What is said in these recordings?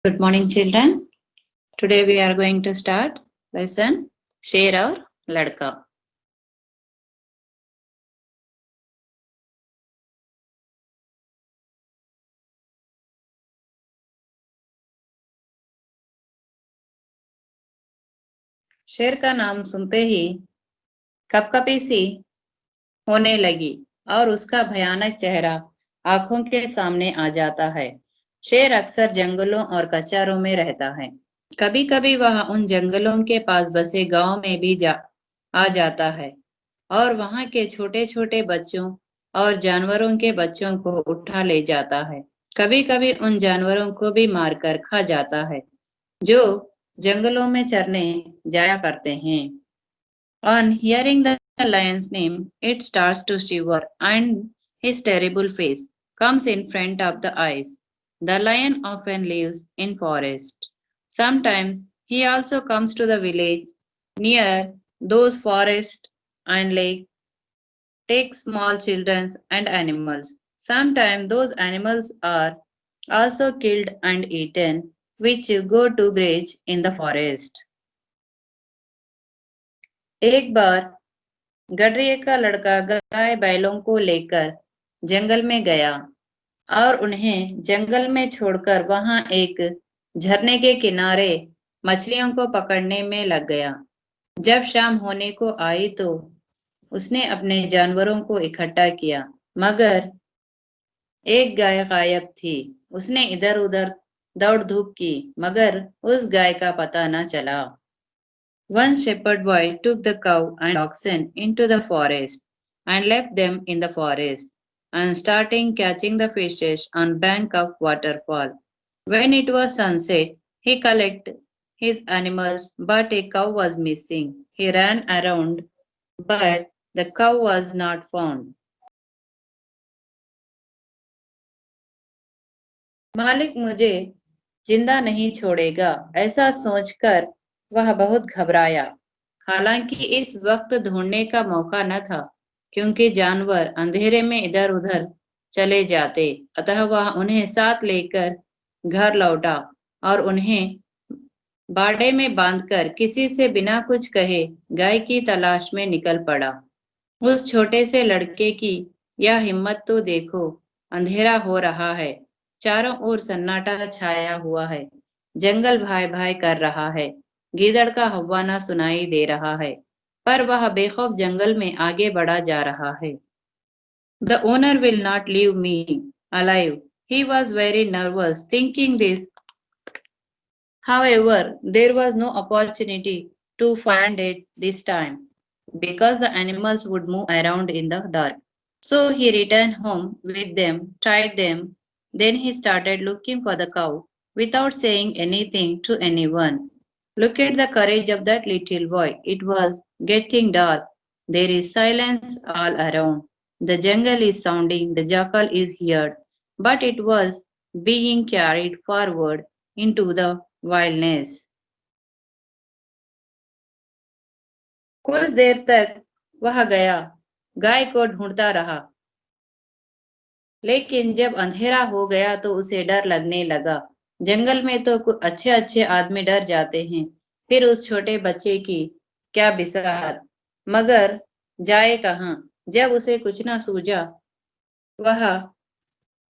Good morning, children. Today we are going to start lesson Sher aur Ladka. शेर का नाम सुनते ही कपकपी सी होने लगी और उसका भयानक चेहरा आंखों के सामने आ जाता है। शेर अक्सर जंगलों और कचारों में रहता है। कभी कभी वह उन जंगलों के पास बसे गांव में भी आ जाता है और वहां के छोटे छोटे बच्चों और जानवरों के बच्चों को उठा ले जाता है। कभी कभी उन जानवरों को भी मारकर खा जाता है जो जंगलों में चरने जाया करते हैं। On hearing the lion's name, it starts to shiver and his terrible face comes in front of the eyes. The lion often lives in forest. Sometimes he also comes to the village near those forests and take small children and animals. Sometimes those animals are also killed and eaten, which go to graze in the forest. एक बार गडरिये का लड़का गाय बैलों को लेकर जंगल में गया और उन्हें जंगल में छोड़कर वहां एक झरने के किनारे मछलियों को पकड़ने में लग गया। जब शाम होने को आई तो उसने अपने जानवरों को इकट्ठा किया, मगर एक गाय गायब थी। उसने इधर उधर दौड़ धूप की, मगर उस गाय का पता न चला। One shepherd boy took the cow and oxen into the forest and left them in the forest and started catching the fishes on bank of waterfall. When it was sunset, he collected his animals, but a cow was missing. He ran around, but the cow was not found. मालिक मुझे जिंदा नहीं छोड़ेगा, ऐसा सोचकर वह बहुत घबराया। हालांकि इस वक्त ढूंढने का मौका न था, क्योंकि जानवर अंधेरे में इधर उधर चले जाते। अतः वह उन्हें साथ लेकर घर लौटा और उन्हें बाड़े में बांधकर किसी से बिना कुछ कहे गाय की तलाश में निकल पड़ा। उस छोटे से लड़के की यह हिम्मत तो देखो। अंधेरा हो रहा है, चारों ओर सन्नाटा छाया हुआ है, जंगल भाई भाई कर रहा है, गीदड़ का हव्वाना सुनाई दे रहा है, पर वह बेखौफ जंगल में आगे बढ़ा जा रहा है। The owner will not leave me alive. He was very nervous thinking this. However, there was no opportunity to find it this time because the animals would move around in the dark. So he returned home with them, tied them. Then he started looking for the cow without saying anything to anyone. Look at the courage of that little boy. It was getting dark. There is silence all around. The jungle is sounding, the jackal is heard, but it was being carried forward into the wilderness. कुछ देर तक वह गया, गाय को ढूंढता रहा, लेकिन जब अंधेरा हो गया तो उसे डर लगने लगा। जंगल में तो कुछ अच्छे अच्छे आदमी डर जाते हैं, फिर उस छोटे बच्चे की क्या बिसात। मगर जाए कहाँ। जब उसे कुछ न सूझा, वह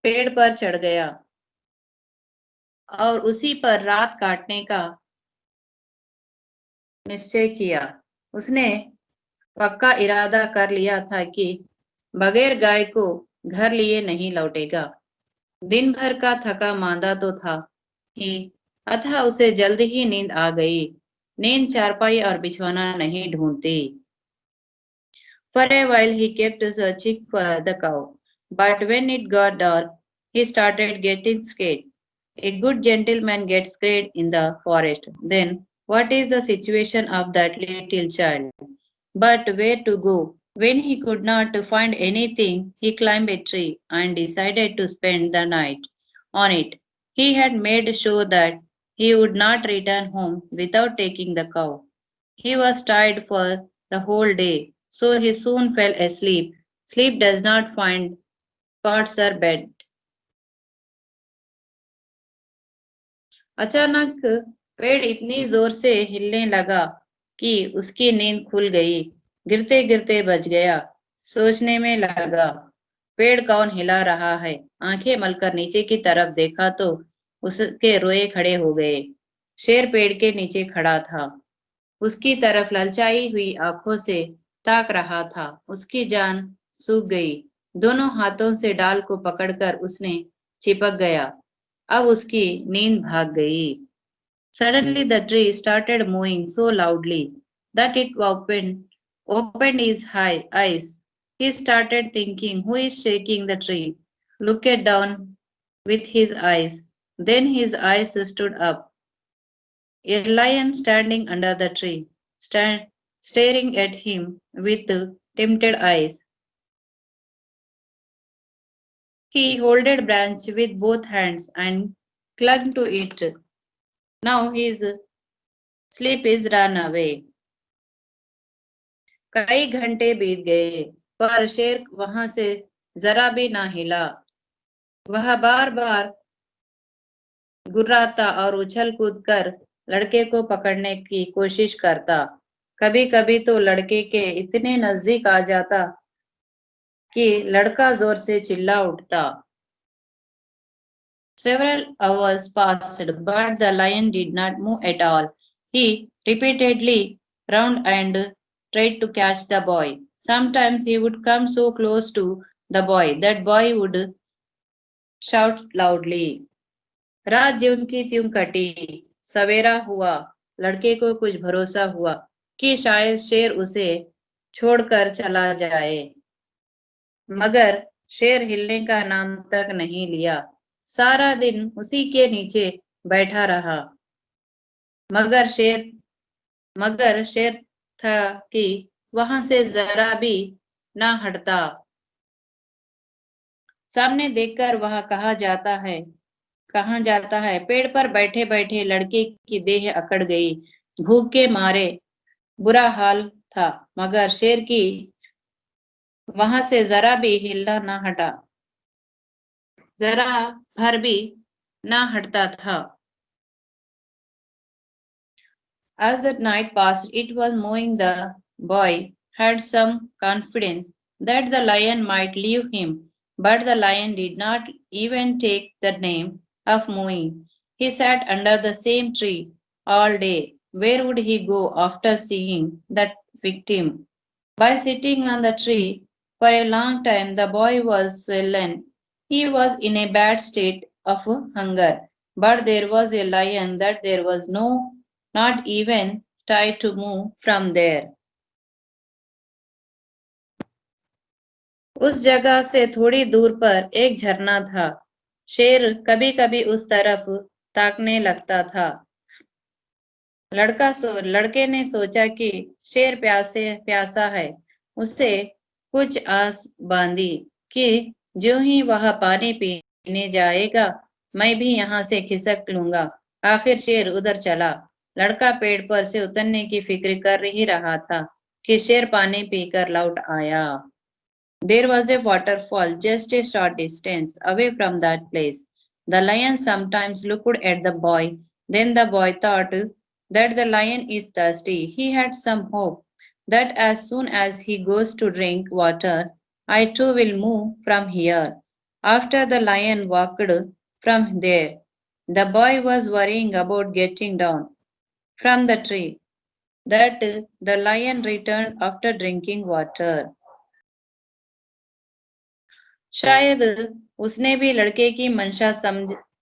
पेड़ पर चढ़ गया और उसी पर रात काटने का निश्चय किया। उसने पक्का इरादा कर लिया था कि बगैर गाय को घर लिए नहीं लौटेगा। दिन भर का थका मांदा तो था ही, अतः उसे जल्द ही नींद आ गई। नींद चारपाई और बिछौना नहीं ढूंढती। For a while he kept searching for the cow, but when it got dark, he started getting scared. A good gentleman gets scared in the forest. Then what is the situation of that little child? But where to go? When he could not find anything, he climbed a tree and decided to spend the night on it. He had made sure that he would not return home without taking the cow. He was tired for the whole day, so he soon fell asleep. Sleep does not find cots or bed. अचानक पेड़ इतनी जोर से हिलने लगा कि उसकी नींद खुल गई। गिरते गिरते बच गया। सोचने में लगा, पेड़ कौन हिला रहा है। आंखें मलकर नीचे की तरफ देखा तो उसके रोए खड़े हो गए। शेर पेड़ के नीचे खड़ा था। उसकी तरफ ललचाई हुई आंखों से ताक रहा था। उसकी जान सूख गई। दोनों हाथों से डाल को पकड़कर उसने चिपक गया। अब उसकी नींद भाग गई। Suddenly the tree started moving so loudly that it opened his eyes. He started thinking, who is shaking the tree? Looked down with his eyes. Then his eyes stood up. A lion standing under the tree, staring at him with tempted eyes. He holded branch with both hands and clung to it. Now his sleep is run away. कई घंटे बीत गए पर शेर वहां से जरा भी ना हिला। वह बार बार गुर्राता और उछल कूद कर लड़के को पकड़ने की कोशिश करता। कभी कभी तो लड़के के इतने नजदीक आ जाता कि लड़का जोर से चिल्ला उठता। Several hours passed, but the lion did not move at all. He repeatedly round and tried to catch the boy. Sometimes he would come so close to the boy that boy would shout loudly. रात ज्यों की त्यों कटी। सवेरा हुआ। लड़के को कुछ भरोसा हुआ कि शायद शेर उसे छोड़कर चला जाए, मगर शेर हिलने का नाम तक नहीं लिया। सारा दिन उसी के नीचे बैठा रहा। मगर शेर मगर शेर था कि वहां से जरा भी ना हटता। सामने देखकर वह कहाँ जाता है। पेड़ पर बैठे बैठे लड़के की देह अकड़ गई। भूख के मारे बुरा हाल था, मगर शेर की वहां से जरा भी हिलना ना हटा, जरा भर भी ना हटता था। As the night passed, it was moving. The boy had some confidence that the lion might leave him, but the lion did not even take the name of moving. He sat under the same tree all day. Where would he go after seeing that victim? By sitting on the tree for a long time, the boy was swollen. He was in a bad state of hunger, but there was a lion that there was not even tried to move from there. उस जगह से थोड़ी दूर पर एक झरना था। शेर कभी कभी उस तरफ ताकने लगता था। लड़के ने सोचा कि शेर प्यासा है। उसे कुछ आस बांधी कि जो ही वह पानी पीने जाएगा, मैं भी यहाँ से खिसक लूंगा। आखिर शेर उधर चला। लड़का पेड़ पर से उतरने की फिक्र कर ही रहा था कि शेर पानी पीकर लौट आया। There was a waterfall just a short distance away from that place. The lion sometimes looked at the boy. Then the boy thought that the lion is thirsty. He had some hope that as soon as he goes to drink water, I too will move from here. After the lion walked from there, the boy was worrying about getting down from the tree. That the lion returned after drinking water. शायद उसने भी लड़के की मंशा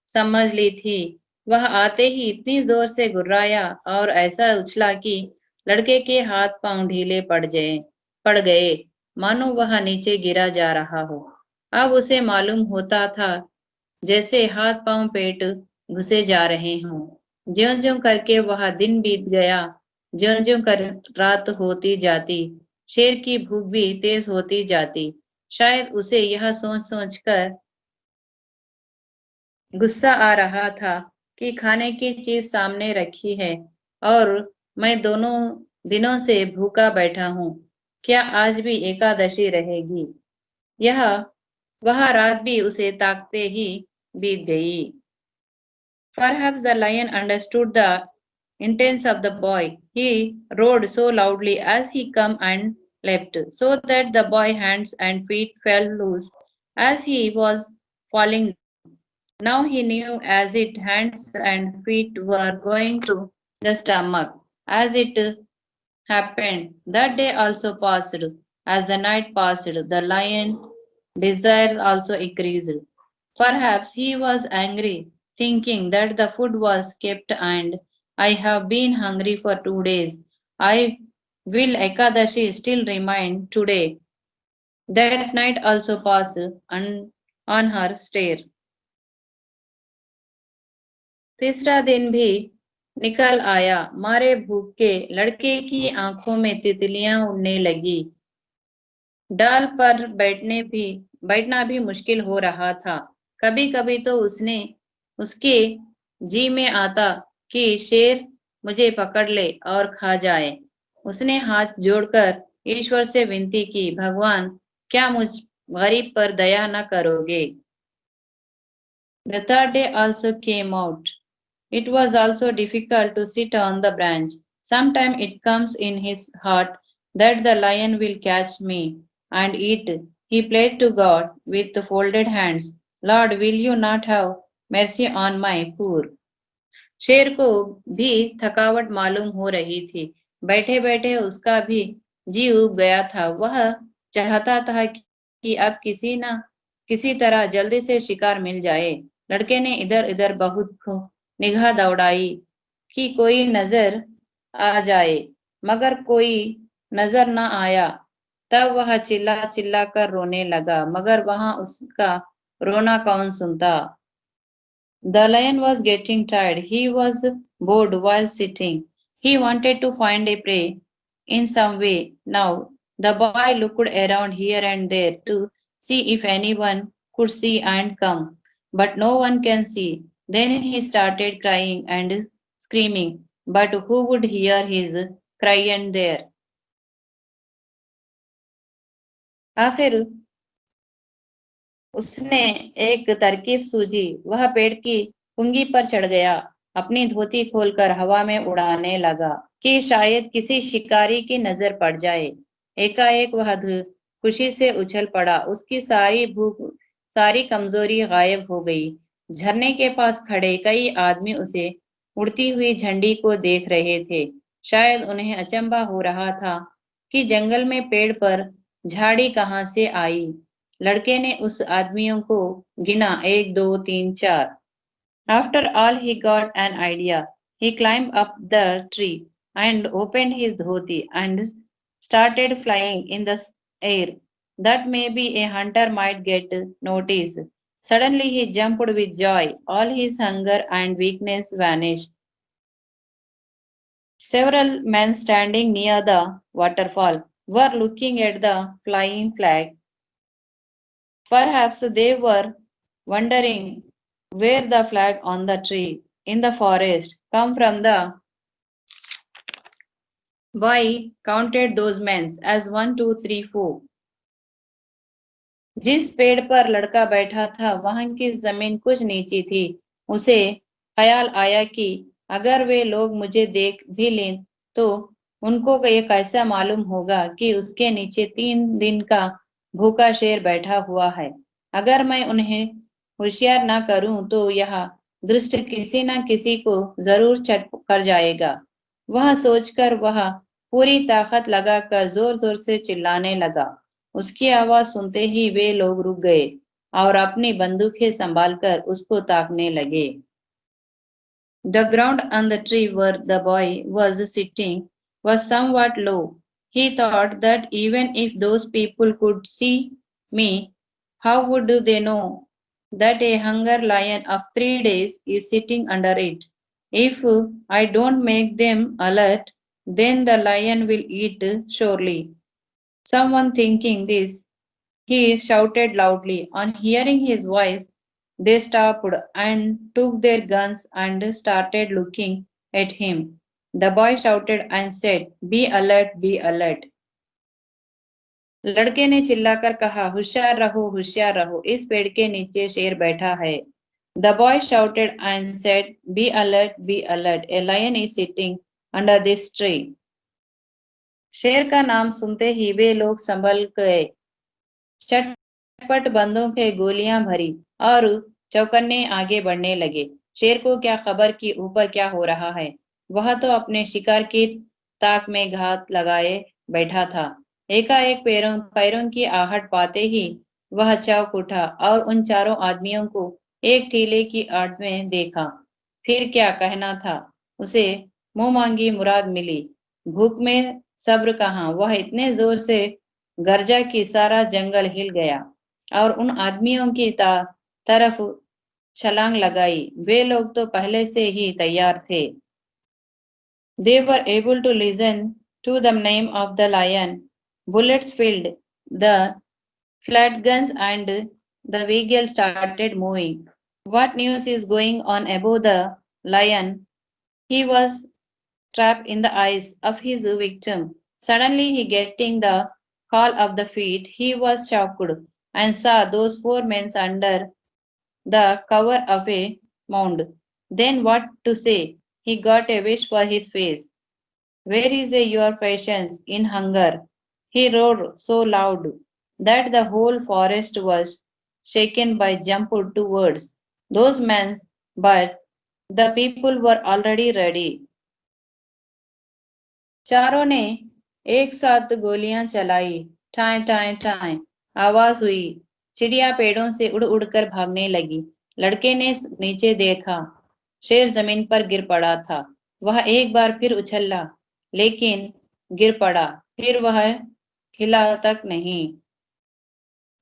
समझ ली थी। वह आते ही इतनी जोर से गुर्राया और ऐसा उछला कि लड़के के हाथ पांव ढीले पड़ गए, मानो वह नीचे गिरा जा रहा हो। अब उसे मालूम होता था जैसे हाथ पांव पेट घुसे जा रहे हों। ज्यों ज्यों करके वह दिन बीत गया, ज्यों ज्यों कर रात होती जाती, शेर की भूख भी तेज होती जाती। शायद उसे यह सोच सोच कर गुस्सा आ रहा था कि खाने की चीज सामने रखी है और मैं दोनों दिनों से भूखा बैठा हूँ। क्या आज भी एकादशी रहेगी? यह वह रात भी उसे ताकते ही बीत गई। Perhaps the lion understood the intents of the boy. He roared so loudly as he came and leapt, so that the boy's hands and feet fell loose as he was falling down. Now he knew as its hands and feet were going to the stomach. As it happened, that day also passed. As the night passed, the lion desires also increased. Perhaps he was angry, thinking that the food was kept and I have been hungry for 2 days. I will Ekadashi still remain today. That night also passed on her stare. तीसरा दिन भी निकल आया मारे भूख के लड़के की आंखों में तितलियां उड़ने लगी डाल पर बैठना भी मुश्किल हो रहा था कभी कभी तो उसके जी में आता कि शेर मुझे पकड़ ले और खा जाए उसने हाथ जोड़कर ईश्वर से विनती की भगवान क्या मुझ गरीब पर दया न करोगे The third day also came out. It was also difficult to sit on the branch. Sometimes it comes in his heart that the lion will catch me and eat. He prayed to God with folded hands, Lord, will you not have mercy on my poor? शेर को भी थकावट मालूम हो रही थी बैठे बैठे उसका भी जी उब गया था वह चाहता था कि अब किसी तरह जल्दी से शिकार मिल जाए लड़के ने इधर उधर बहुत निगाह दौड़ाई कि कोई नजर आ जाए मगर कोई नजर न आया तब वह चिल्ला चिल्ला कर रोने लगा मगर वहां उसका रोना कौन सुनता The lion was getting tired. He was bored while sitting. He wanted to find a prey in some way. Now, the boy looked around here and there to see if anyone could see and come. But no one can see. Then he started crying and screaming. But who would hear his cry and there? आखिर उसने एक तरकीब सूझी वह पेड़ की पुंगी पर चढ़ गया अपनी धोती खोलकर हवा में उड़ाने लगा कि शायद किसी शिकारी की नजर पड़ जाए एकाएक वह खुशी से उछल पड़ा उसकी सारी भूख सारी कमजोरी गायब हो गई झरने के पास खड़े कई आदमी उसे उड़ती हुई झंडी को देख रहे थे शायद उन्हें अचंभा हो रहा था कि जंगल में पेड़ पर झाड़ी कहाँ से आई लड़के ने उस आदमियों को गिना 1 2 3 4 After all he got an idea. He climbed up the tree and opened his dhoti and started flying in the air. That maybe a hunter might get notice. Suddenly he jumped with joy. All his hunger and weakness vanished. Several men standing near the waterfall were looking at the flying flag. Perhaps they were wondering where the flag on the tree in the forest come from. The boy counted those men as 1 2 3 4. जिस पेड़ पर लड़का बैठा था वहां की जमीन कुछ नीची थी उसे ख्याल आया कि अगर वे लोग मुझे देख भी लें तो उनको ये कैसा मालूम होगा कि उसके नीचे 3 दिन का भूखा शेर बैठा हुआ है अगर मैं उन्हें होशियार ना करूं तो यह दृष्ट किसी न किसी को जरूर चट कर जाएगा वह सोचकर वह पूरी ताकत लगाकर जोर जोर से चिल्लाने लगा उसकी आवाज सुनते ही वे लोग रुक गए और अपनी बंदूकें संभालकर उसको ताकने लगे The ground on the tree where the boy was sitting was somewhat low. He thought that even if those people could see me, how would they know that a hunger lion of 3 days is sitting under it? If I don't make them alert, then the lion will eat surely. Someone thinking this, he shouted loudly. On hearing his voice, they stopped and took their guns and started looking at him. The boy shouted and said, Be alert, be alert. लड़के ने चिल्लाकर कहा होशियार रहो इस पेड़ के नीचे शेर बैठा है The boy shouted and said, be alert, be alert. A lion is sitting under this tree. शेर का नाम सुनते ही वे लोग संभल गए। चटपट बंदूक के गोलियां भरी और चौकन्ने आगे बढ़ने लगे। शेर को क्या खबर कि ऊपर क्या हो रहा है। वह तो अपने शिकार की ताक में घात लगाए बैठा था। एकाएक पैरों पैरों की आहट पाते ही वह चौंक उठा और उन चारों आदमियों को एक टीले की आड़ में देखा। फिर क्या कहना था, उसे मुंह मांगी मुराद मिली। भूख में सब्र कहाँ, वह इतने जोर से गरजा कि सारा जंगल हिल गया और उन आदमियों की तरफ छलांग लगाई। वे लोग तो पहले से ही तैयार थे। They were able to listen to the name of the lion. Bullets filled the flat guns and the vehicle started moving. What news is going on above the lion? He was trapped in the eyes of his victim. Suddenly he getting the call of the feet. He was shocked and saw those four men under the cover of a mound. Then what to say? He got a wish for his face. Where is your patience in hunger? He roared so loud that the whole forest was shaken by jumped towards those men, but the people were already ready. चारों ने एक साथ गोलियां चलाई। Tie tie tie आवाज हुई। चिड़िया पेड़ों से उड़ उड़कर भागने लगी। लड़के ने नीचे देखा। शेर जमीन पर गिर पड़ा था। वह एक बार फिर उछला, लेकिन गिर पड़ा। फिर वह हिला तक नहीं।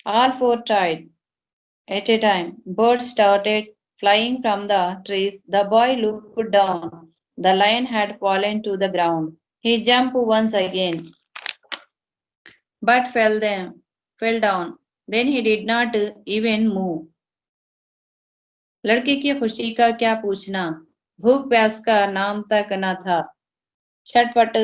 All four tried at a time. Birds started flying from the trees. The boy looked down. The lion had fallen to the ground. He jumped once again, but fell down. Then he did not even move. लड़के की खुशी का क्या पूछना, भूख प्यास का नाम तक न था। छटपट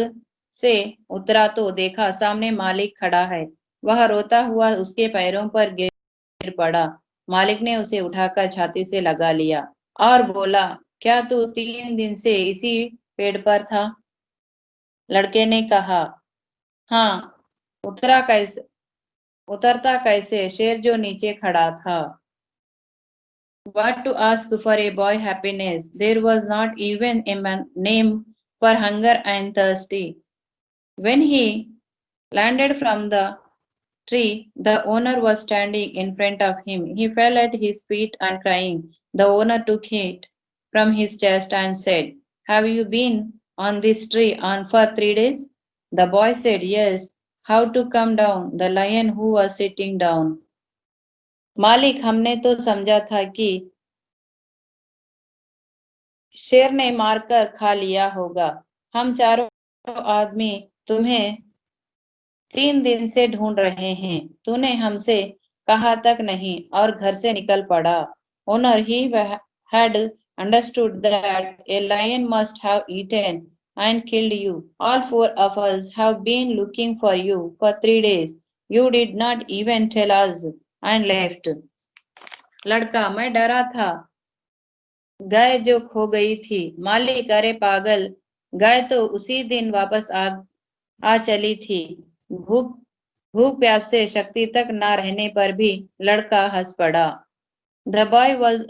से उतरा तो देखा सामने मालिक खड़ा है। वह रोता हुआ उसके पैरों पर गिर पड़ा। मालिक ने उसे उठाकर छाती से लगा लिया और बोला, क्या तू 3 दिन से इसी पेड़ पर था? लड़के ने कहा, हाँ। उतरा कैसे उतरता कैसे? शेर जो नीचे खड़ा था। What to ask for a boy happiness? There was not even a name for hunger and thirsty. When he landed from the tree, the owner was standing in front of him. He fell at his feet and crying. The owner took it from his chest and said, have you been on this tree on for 3 days? The boy said, yes. How to come down? The lion who was sitting down. मालिक, हमने तो समझा था कि शेर ने मारकर खा लिया होगा। हम चारों आदमी तुम्हें 3 दिन से ढूंढ रहे हैं। तूने हमसे कहा तक नहीं और घर से निकल पड़ा। Owner, he had understood that a lion must have eaten and killed you. All four of us have been looking for you for 3 days. You did not even tell us and left. लड़का, मैं डरा था गाय जो खो गई थी। मालिक, अरे पागल, गाय तो उसी दिन वापस आ चली थी। भूख भूख प्यास से शक्ति तक ना रहने पर भी लड़का हंस पड़ा। The boy was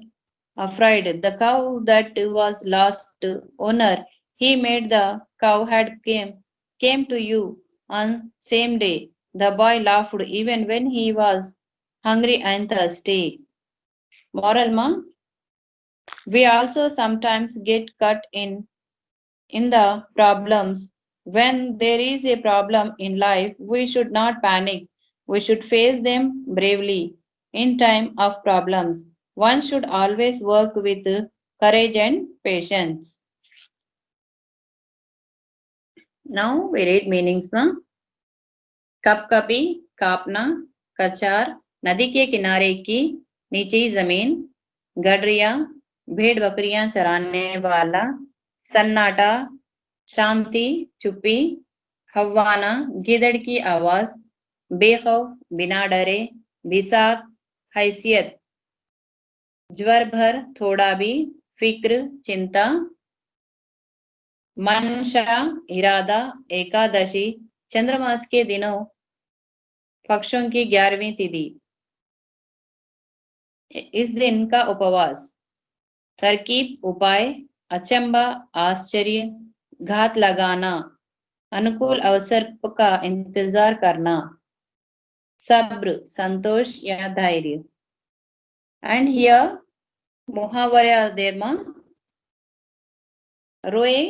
afraid. The cow that was lost. Owner, he made the cow had came to you on same day. The boy laughed even when he was hungry and thirsty. Moral ma, we also sometimes get caught in the problems. When there is a problem in life, we should not panic. We should face them bravely. In time of problems, one should always work with courage and patience. Now we read meanings from कपकपी, कापना, कचार, नदी के किनारे की नीची जमीन, गडरिया, भेड़ बकरियां चराने वाला, सन्नाटा, शांति, चुप्पी, हव्वाना, गिदड़ की आवाज, बेखौफ, बिना डरे, बिसात, हैसियत। ज्वर भर, थोड़ा भी, फिक्र, चिंता, मनशा, इरादा, एकादशी, चंद्रमास के दिनों, पक्षों की 11वीं तिथि, इस दिन का उपवास, तरकीब, उपाय, अचंबा, आश्चर्य, घात लगाना, अनुकूल अवसर का इंतजार करना, सब्र, संतोष या धैर्य। एंड हियर मुहावरा देरमा, रोए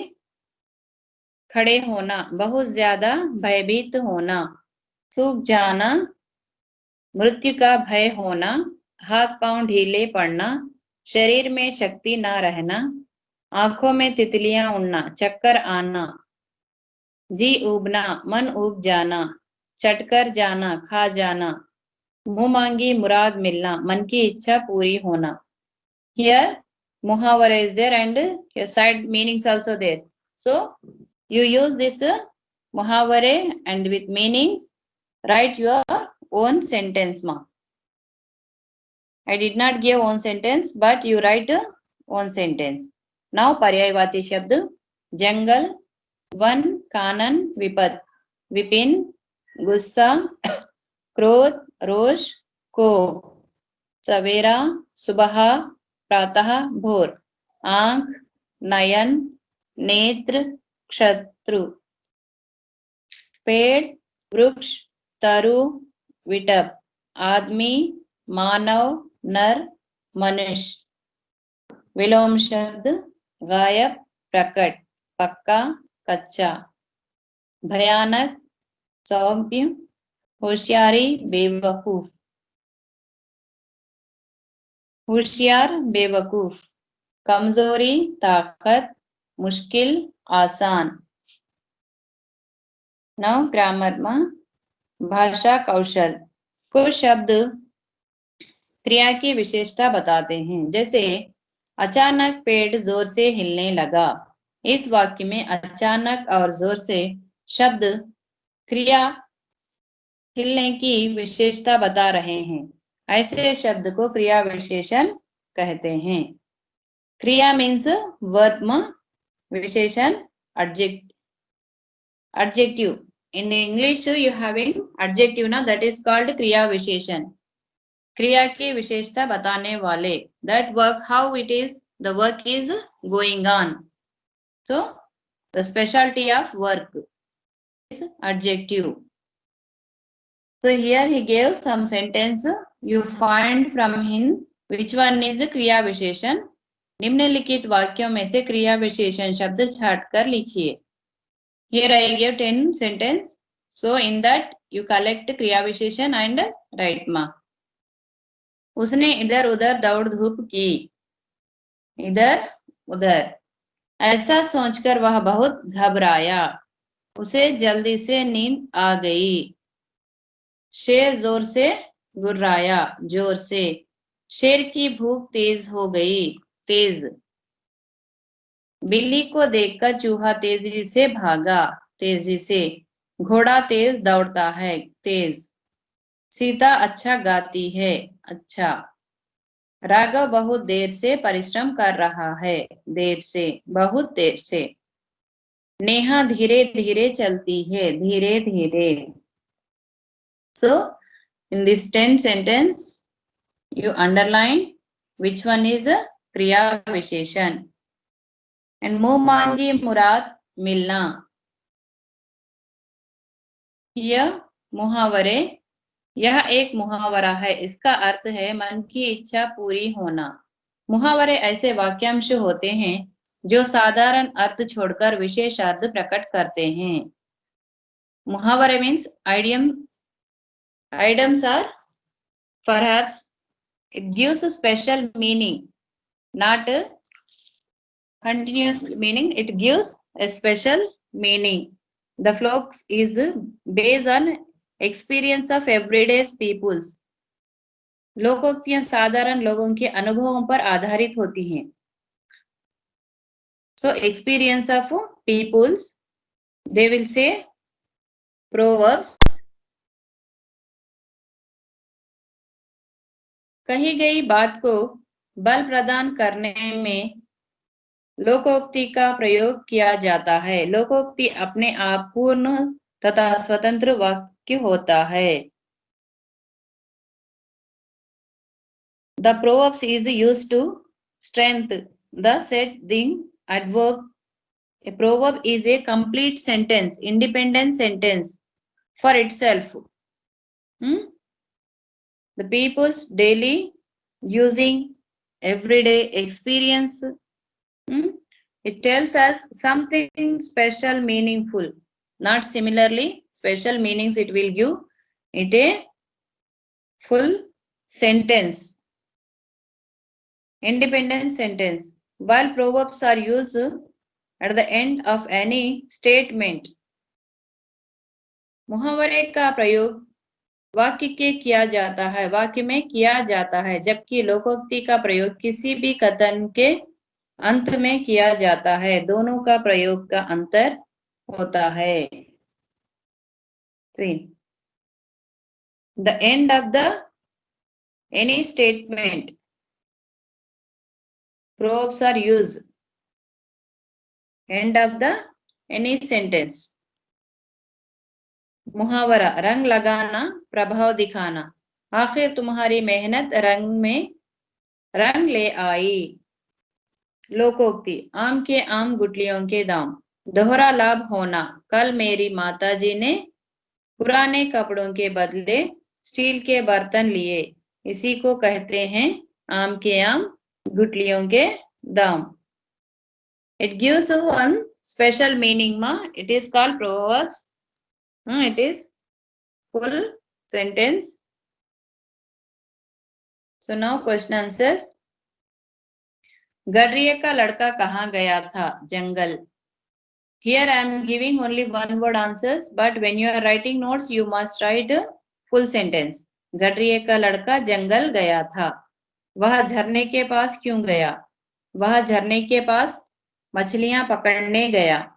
खड़े होना, बहुत ज्यादा भयभीत होना, सूख जाना, मृत्यु का भय होना, हाथ पांव ढीले पड़ना, शरीर में शक्ति ना रहना, आंखों में तितलियां उड़ना, चक्कर आना, जी उबना, मन उब जाना, चटकर जाना, खा जाना, मुंह मांगी मुराद मिलना, मन की इच्छा पूरी होना। Here muhavara is there and your side meanings also there. So you use this muhavara and with meanings write your own sentence ma. I did not give own sentence but you write own sentence. Now पर्यायवाची शब्द, जंगल, one, कानन, विपद, विपिन, गुस्सा, क्रोध, रोष, कोप, सवेरा, सुबह, प्रातः, भोर, आंख, नयन, नेत्र, शत्रु, पेड़, वृक्ष, तरु, विटप, आदमी, मानव, नर, मनुष्य, विलोम शब्द, गायब, प्रकट, पक्का, कच्चा, भयानक, सौम्य, होशियारी, बेवकूफ, होशियार, बेवकूफ, कमजोरी, ताकत, मुश्किल, आसान। नौ ग्रामर में भाषा कौशल, कुछ शब्द क्रिया की विशेषता बताते हैं। जैसे अचानक पेड़ जोर से हिलने लगा, इस वाक्य में अचानक और जोर से शब्द क्रिया हिलने की विशेषता बता रहे हैं। ऐसे शब्द को क्रिया विशेषण कहते हैं। क्रिया मीन्स वर्ब, विशेषण adjective. In English you having adjective na, that is called क्रिया विशेषण, क्रिया की विशेषता बताने वाले। that work, how it is, the work is going on, so the specialty of work is adjective. So here he gave some sentence, you find from him which one is क्रिया विशेषण। निम्नलिखित वाक्यों में से क्रिया विशेषण शब्द छांटकर लिखिए। Here I gave 10 sentence, so in that you collect क्रिया विशेषण and write ma. उसने इधर उधर दौड़ धूप की, इधर उधर, ऐसा सोचकर वह बहुत घबराया, उसे जल्दी से नींद आ गई, शेर जोर से गुर्राया, जोर से, शेर की भूख तेज हो गई, तेज, बिल्ली को देखकर चूहा तेजी से भागा, तेजी से, घोड़ा तेज दौड़ता है, तेज, सीता अच्छा गाती है, अच्छा, राघव बहुत देर से परिश्रम कर रहा है, देर से, बहुत देर से, नेहा धीरे धीरे चलती है, धीरे धीरे। So in this 10 sentence you underline which one is a क्रिया विशेषण। and मुंह मांगी मुराद मिलना, यह मुहावरे, यह एक मुहावरा है, इसका अर्थ है मन की इच्छा पूरी होना। मुहावरे ऐसे वाक्यांश होते हैं जो साधारण अर्थ छोड़कर विशेष अर्थ प्रकट करते हैं। मुहावरे means items are perhaps it gives a special meaning, not a continuous meaning, it gives a special meaning. The flow is based on experience of everyday peoples. लोकोक्तियां साधारण लोगों के अनुभवों पर आधारित होती हैं। So experience of peoples, they will say proverbs. कही गई बात को बल प्रदान करने में लोकोक्ति का प्रयोग किया जाता है। लोकोक्ति अपने आप पूर्ण तथा स्वतंत्र वाक्य होता है। The proverbs is used to strengthen the setting adverb. A proverb is a complete sentence, independent sentence for itself. The people's daily using everyday experience. It tells us something special, meaningful. Not similarly, special meanings it will give it a full sentence, independent sentence. While proverbs are used at the end of any statement, मुहावरे का प्रयोग वाक्य के किया जाता है, वाक्य में किया जाता है, जबकि लोकोक्ति का प्रयोग किसी भी कथन के अंत में किया जाता है। दोनों का प्रयोग का अंतर होता है। See, the end of the any statement, proverbs are used. End of the any sentence. मुहावरा रंग लगाना, प्रभाव दिखाना। आखिर तुम्हारी मेहनत रंग में रंग ले आई। लोकोक्ति आम के आम गुठलियों के दाम। दोहरा लाभ होना, कल मेरी माताजी ने पुराने कपड़ों के बदले स्टील के बर्तन लिए। इसी को कहते हैं आम के आम गुठलियों के दाम। It gives one special meaning, ma. It is called proverbs. It is full sentence. So now question answers. गडरिये का लड़का कहाँ गया था? जंगल। Here I am giving only one word answers, but when you are writing notes, you must write full sentence. गडरिये का लड़का जंगल गया था। वह झरने के पास क्यों गया? वह झरने के पास मछलियां पकड़ने गया।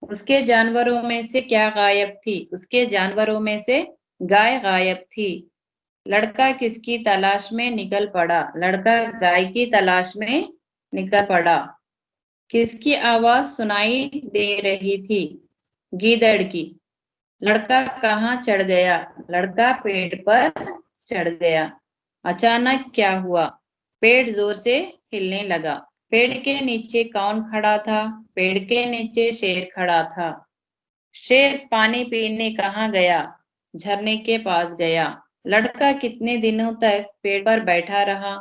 उसके जानवरों में से क्या गायब थी? उसके जानवरों में से गाय गायब थी। लड़का किसकी तलाश में निकल पड़ा? लड़का गाय की तलाश में निकल पड़ा। किसकी आवाज सुनाई दे रही थी? गीदड़ की। लड़का कहाँ चढ़ गया? लड़का पेड़ पर चढ़ गया। अचानक क्या हुआ? पेड़ जोर से हिलने लगा। पेड़ के नीचे कौन खड़ा था? पेड़ के नीचे शेर खड़ा था। शेर पानी पीने कहाँ गया? झरने के पास गया। लड़का कितने दिनों तक पेड़ पर बैठा रहा?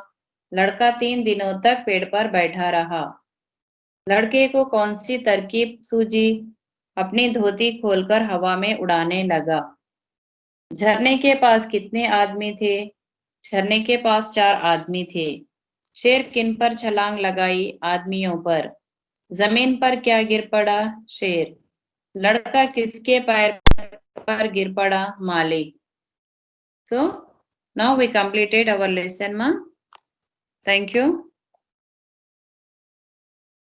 लड़का 3 दिनों तक पेड़ पर बैठा रहा। लड़के को कौन सी तरकीब सूझी? अपनी धोती खोलकर हवा में उड़ाने लगा। झरने के पास कितने आदमी थे? झरने के पास 4 आदमी थे। शेर किन पर छलांग लगाई? आदमियों पर। जमीन पर क्या गिर पड़ा? शेर। लड़का किसके पैर पर गिर पड़ा? मालिक। So now we completed our lesson, ma. Thank you.